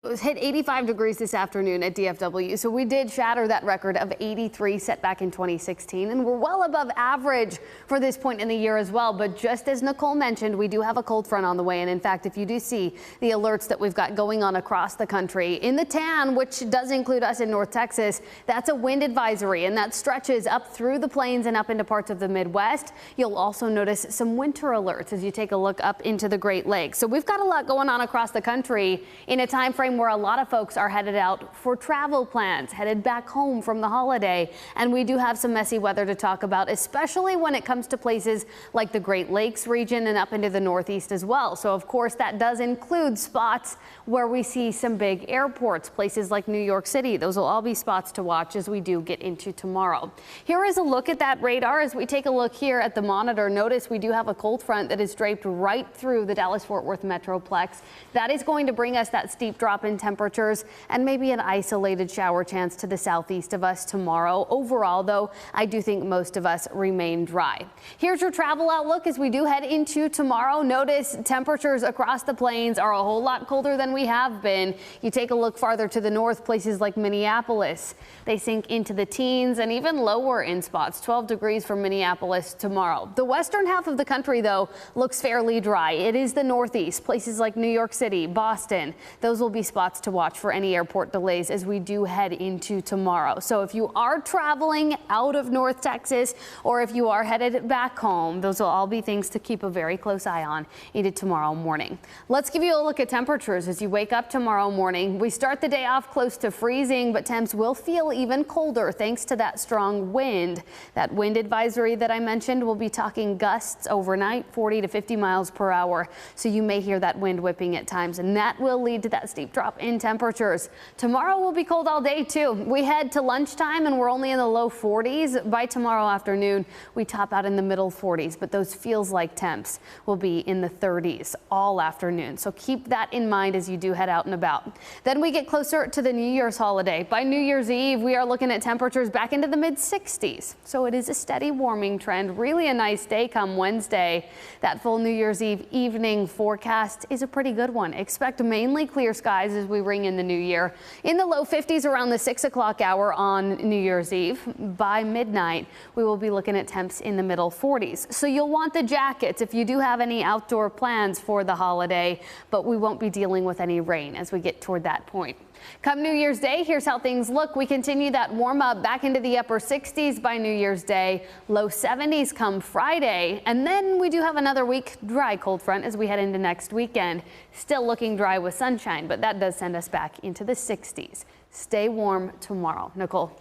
It was hit 85 degrees this afternoon at DFW, so we did shatter that record of 83 set back in 2016, and we're well above average for this point in the year as well. But just as Nicole mentioned, we do have a cold front on the way, and in fact, if you do see the alerts that we've got going on across the country, in the tan, which does include us in North Texas, that's a wind advisory, and that stretches up through the plains and up into parts of the Midwest. You'll also notice some winter alerts as you take a look up into the Great Lakes. So we've got a lot going on across the country in a time frame where a lot of folks are headed out for travel plans, headed back home from the holiday. And we do have some messy weather to talk about, especially when it comes to places like the Great Lakes region and up into the Northeast as well. So of course that does include spots where we see some big airports, places like New York City. Those will all be spots to watch as we do get into tomorrow. Here is a look at that radar as we take a look here at the monitor. Notice we do have a cold front that is draped right through the Dallas-Fort Worth Metroplex. That is going to bring us that steep drop in temperatures and maybe an isolated shower chance to the southeast of us tomorrow. Overall, though, I do think most of us remain dry. Here's your travel outlook as we do head into tomorrow. Notice temperatures across the plains are a whole lot colder than we have been. You take a look farther to the north, places like Minneapolis, they sink into the teens and even lower in spots. 12 degrees for Minneapolis tomorrow. The western half of the country, though, looks fairly dry. It is the Northeast, places like New York City, Boston. Those will be spots to watch for any airport delays as we do head into tomorrow. So if you are traveling out of North Texas or if you are headed back home, those will all be things to keep a very close eye on into tomorrow morning. Let's give you a look at temperatures as you wake up tomorrow morning. We start the day off close to freezing, but temps will feel even colder thanks to that strong wind. That wind advisory that I mentioned, we'll be talking gusts overnight, 40 to 50 miles per hour. So you may hear that wind whipping at times, and that will lead to that steep drop in temperatures. Tomorrow will be cold all day too. We head to lunchtime and we're only in the low 40s. By tomorrow afternoon, we top out in the middle 40s, but those feels like temps will be in the 30s all afternoon. So keep that in mind as you do head out and about. Then we get closer to the New Year's holiday. By New Year's Eve, we are looking at temperatures back into the mid 60s. So it is a steady warming trend. Really a nice day come Wednesday. That full New Year's Eve evening forecast is a pretty good one. Expect mainly clear skies as we ring in the new year. In the low 50s around the 6 o'clock hour on New Year's Eve. By midnight, we will be looking at temps in the middle 40s. So you'll want the jackets if you do have any outdoor plans for the holiday, but we won't be dealing with any rain as we get toward that point. Come New Year's Day, here's how things look. We continue that warm up back into the upper 60s by New Year's Day, low 70s come Friday, and then we do have another week dry cold front as we head into next weekend. Still looking dry with sunshine, but that does send us back into the 60s. Stay warm tomorrow. Nicole.